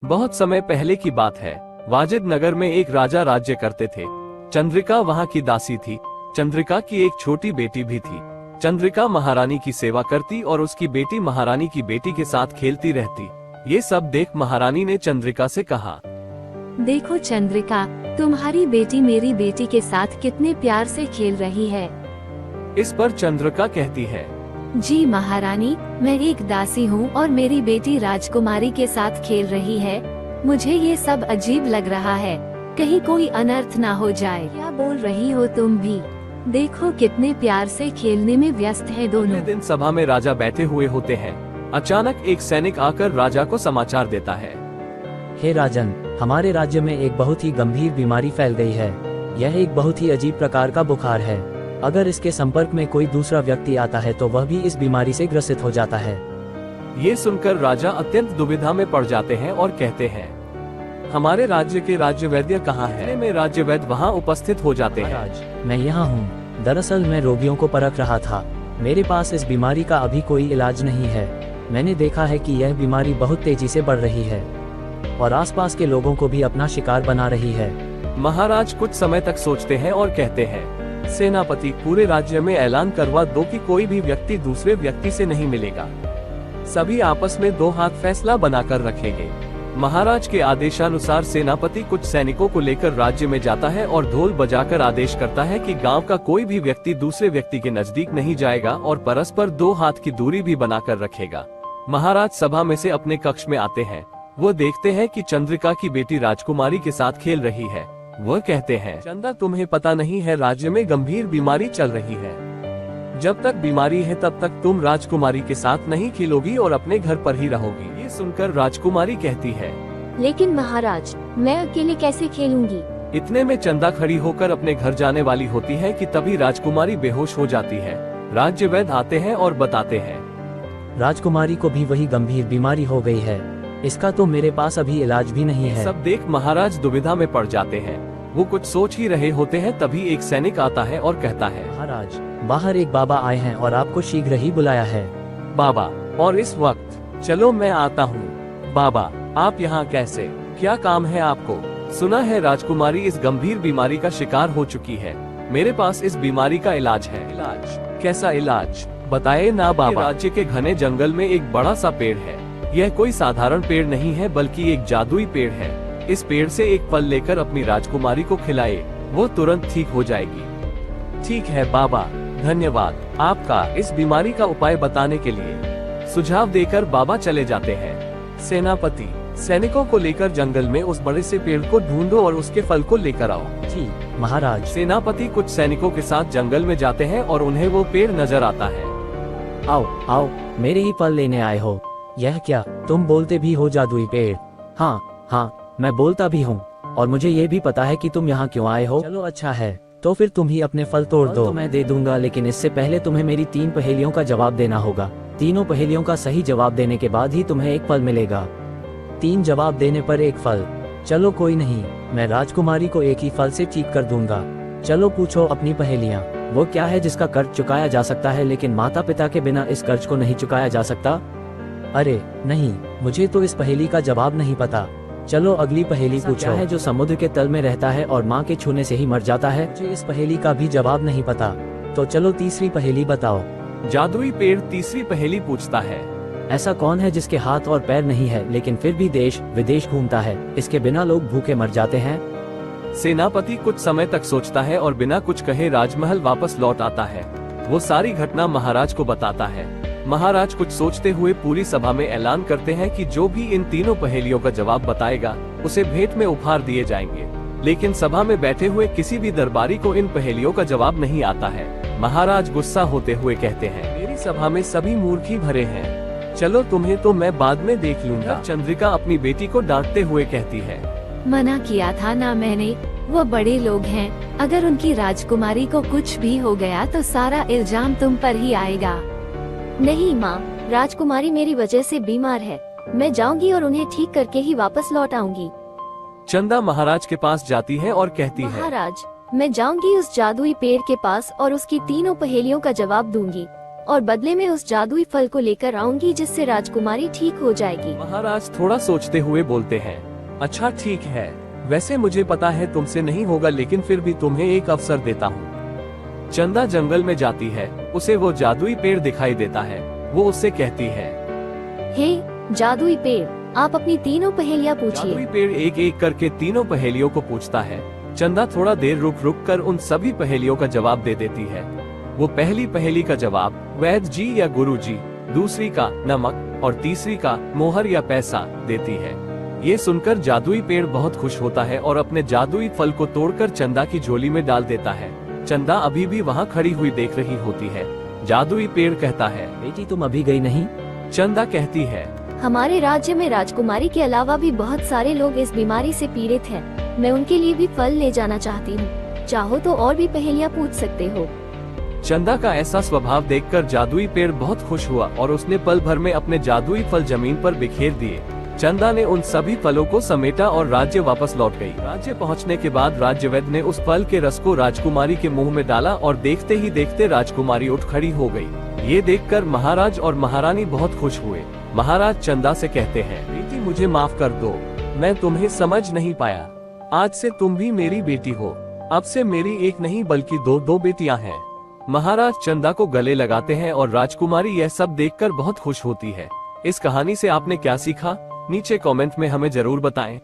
बहुत समय पहले की बात है। वाजिद नगर में एक राजा राज्य करते थे। चंद्रिका वहाँ की दासी थी। चंद्रिका की एक छोटी बेटी भी थी। चंद्रिका महारानी की सेवा करती और उसकी बेटी महारानी की बेटी के साथ खेलती रहती। ये सब देख महारानी ने चंद्रिका से कहा, देखो चंद्रिका, तुम्हारी बेटी मेरी बेटी के साथ कितने प्यार से खेल रही है। इस पर चंद्रिका कहती है, जी महारानी, मैं एक दासी हूँ और मेरी बेटी राजकुमारी के साथ खेल रही है। मुझे ये सब अजीब लग रहा है, कहीं कोई अनर्थ ना हो जाए। क्या बोल रही हो तुम भी? देखो कितने प्यार से खेलने में व्यस्त है दोनों। दिन सभा में राजा बैठे हुए होते हैं। अचानक एक सैनिक आकर राजा को समाचार देता है, हे राजन, हमारे राज्य में एक बहुत ही गंभीर बीमारी फैल गई है। यह एक बहुत ही अजीब प्रकार का बुखार है। अगर इसके संपर्क में कोई दूसरा व्यक्ति आता है तो वह भी इस बीमारी से ग्रसित हो जाता है। ये सुनकर राजा अत्यंत दुविधा में पड़ जाते हैं और कहते हैं, हमारे राज्य के राज्य वैद्य कहाँ है? में राज्य वैद्य वहाँ उपस्थित हो जाते हैं। मैं यहाँ हूँ। दरअसल मैं रोगियों को परख रहा था। मेरे पास इस बीमारी का अभी कोई इलाज नहीं है। मैंने देखा है कि यह बीमारी बहुत तेजी से बढ़ रही है और आसपास के लोगों को भी अपना शिकार बना रही है। महाराज कुछ समय तक सोचते हैं और कहते हैं, सेनापति, पूरे राज्य में ऐलान करवा दो कि कोई भी व्यक्ति दूसरे व्यक्ति से नहीं मिलेगा। सभी आपस में दो हाथ फैसला बनाकर रखेंगे। महाराज के आदेशानुसार सेनापति कुछ सैनिकों को लेकर राज्य में जाता है और ढोल बजाकर आदेश करता है कि गांव का कोई भी व्यक्ति दूसरे व्यक्ति के नजदीक नहीं जाएगा और परस्पर दो हाथ की दूरी भी बनाकर रखेगा। महाराज सभा में से अपने कक्ष में आते हैं। वो देखते हैं कि चंद्रिका की बेटी राजकुमारी के साथ खेल रही है। वह कहते हैं, चंदा, तुम्हें पता नहीं है, राज्य में गंभीर बीमारी चल रही है। जब तक बीमारी है तब तक तुम राजकुमारी के साथ नहीं खेलोगी और अपने घर पर ही रहोगी। ये सुनकर राजकुमारी कहती है, लेकिन महाराज, मैं अकेले कैसे खेलूंगी? इतने में चंदा खड़ी होकर अपने घर जाने वाली होती है कि तभी राजकुमारी बेहोश हो जाती है। राज्य वैद्य आते हैं और बताते हैं, राजकुमारी को भी वही गंभीर बीमारी हो गई है। इसका तो मेरे पास अभी इलाज भी नहीं है। सब देख महाराज दुविधा में पड़ जाते हैं। वो कुछ सोच ही रहे होते हैं, तभी एक सैनिक आता है और कहता है, महाराज, बाहर एक बाबा आए हैं और आपको शीघ्र ही बुलाया है। बाबा? और इस वक्त? चलो मैं आता हूँ। बाबा, आप यहाँ कैसे? क्या काम है आपको? सुना है राजकुमारी इस गंभीर बीमारी का शिकार हो चुकी है। मेरे पास इस बीमारी का इलाज है। इलाज? कैसा इलाज? बताए ना बाबा। राज्य के घने जंगल में एक बड़ा सा पेड़ है। यह कोई साधारण पेड़ नहीं है बल्कि एक जादुई पेड़ है। इस पेड़ से एक फल लेकर अपनी राजकुमारी को खिलाए, वो तुरंत ठीक हो जाएगी। ठीक है बाबा, धन्यवाद आपका इस बीमारी का उपाय बताने के लिए। सुझाव देकर बाबा चले जाते हैं। सेनापति, सैनिकों को लेकर जंगल में उस बड़े से पेड़ को ढूंढो और उसके फल को लेकर आओ। जी महाराज। सेनापति कुछ सैनिकों के साथ जंगल में जाते हैं और उन्हें वो पेड़ नजर आता है। आओ आओ, मेरे ही फल लेने आए हो। यह क्या, तुम बोलते भी हो जादुई पेड़? हाँ हाँ, मैं बोलता भी हूँ और मुझे ये भी पता है कि तुम यहाँ क्यों आए हो। चलो अच्छा है, तो फिर तुम ही अपने फल तोड़ दो। तो मैं दे दूंगा, लेकिन इससे पहले तुम्हें मेरी 3 पहेलियों का जवाब देना होगा। तीनों पहेलियों का सही जवाब देने के बाद ही तुम्हें एक फल मिलेगा। 3 जवाब देने पर एक फल। चलो कोई नहीं, मैं राजकुमारी को एक ही फल से ठीक कर दूंगा। चलो पूछो अपनी पहेलियाँ। वो क्या है जिसका कर्ज चुकाया जा सकता है लेकिन माता पिता के बिना इस कर्ज को नहीं चुकाया जा सकता? अरे नहीं, मुझे तो इस पहेली का जवाब नहीं पता। चलो अगली पहेली पूछो। क्या है जो समुद्र के तल में रहता है और माँ के छूने से ही मर जाता है? मुझे इस पहेली का भी जवाब नहीं पता। तो चलो तीसरी पहेली बताओ। जादुई पेड़ तीसरी पहेली पूछता है, ऐसा कौन है जिसके हाथ और पैर नहीं है लेकिन फिर भी देश विदेश घूमता है? इसके बिना लोग भूखे मर जाते हैं। सेनापति कुछ समय तक सोचता है और बिना कुछ कहे राजमहल वापस लौट आता है। वो सारी घटना महाराज को बताता है। महाराज कुछ सोचते हुए पूरी सभा में ऐलान करते हैं कि जो भी इन तीनों पहेलियों का जवाब बताएगा उसे भेंट में उपहार दिए जाएंगे। लेकिन सभा में बैठे हुए किसी भी दरबारी को इन पहेलियों का जवाब नहीं आता है। महाराज गुस्सा होते हुए कहते हैं, मेरी सभा में सभी मूर्ख ही भरे हैं। चलो तुम्हें तो मैं बाद में देख लूंगा। चंद्रिका अपनी बेटी को डांटते हुए कहती है, मना किया था ना मैंने, वो बड़े लोग हैं। अगर उनकी राजकुमारी को कुछ भी हो गया तो सारा इल्जाम तुम पर ही आएगा। नहीं माँ, राजकुमारी मेरी वजह से बीमार है। मैं जाऊंगी और उन्हें ठीक करके ही वापस लौट आऊंगी। चंदा महाराज के पास जाती है और कहती है, महाराज, मैं जाऊंगी उस जादुई पेड़ के पास और उसकी तीनों पहेलियों का जवाब दूंगी और बदले में उस जादुई फल को लेकर आऊंगी जिससे राजकुमारी ठीक हो जाएगी। महाराज थोड़ा सोचते हुए बोलते हैं, अच्छा ठीक है, वैसे मुझे पता है तुमसे नहीं होगा, लेकिन फिर भी तुम्हें एक अवसर देता हूँ। चंदा जंगल में जाती है, उसे वो जादुई पेड़ दिखाई देता है। वो उससे कहती है, हे जादुई पेड़, आप अपनी तीनों पहेलियाँ जादुई पूछिए। पेड़ एक एक करके तीनों पहेलियों को पूछता है। चंदा थोड़ा देर रुक कर उन सभी पहेलियों का जवाब दे देती है। वो पहली पहेली का जवाब वैद्य जी या गुरु जी, दूसरी का नमक और तीसरी का मोहर या पैसा देती है। ये सुनकर जादुई पेड़ बहुत खुश होता है और अपने जादुई फल को तोड़कर चंदा की झोली में डाल देता है। चंदा अभी भी वहाँ खड़ी हुई देख रही होती है। जादुई पेड़ कहता है, बेटी तुम अभी गई नहीं? चंदा कहती है, हमारे राज्य में राजकुमारी के अलावा भी बहुत सारे लोग इस बीमारी से पीड़ित हैं। मैं उनके लिए भी फल ले जाना चाहती हूँ। चाहो तो और भी पहेलियाँ पूछ सकते हो। चंदा का ऐसा स्वभाव देखकर जादुई पेड़ बहुत खुश हुआ और उसने पल भर में अपने जादुई फल जमीन पर बिखेर दिए। चंदा ने उन सभी फलों को समेटा और राज्य वापस लौट गई। राज्य पहुंचने के बाद राज्यवैद्य ने उस फल के रस को राजकुमारी के मुंह में डाला और देखते ही देखते राजकुमारी उठ खड़ी हो गई। ये देखकर महाराज और महारानी बहुत खुश हुए। महाराज चंदा से कहते हैं, बेटी मुझे माफ कर दो, मैं तुम्हें समझ नहीं पाया। आज से तुम भी मेरी बेटी हो। अब से मेरी एक नहीं बल्कि दो बेटियां हैं। महाराज चंदा को गले लगाते हैं और राजकुमारी यह सब देखकर बहुत खुश होती है। इस कहानी से आपने क्या सीखा, नीचे कमेंट में हमें जरूर बताएं।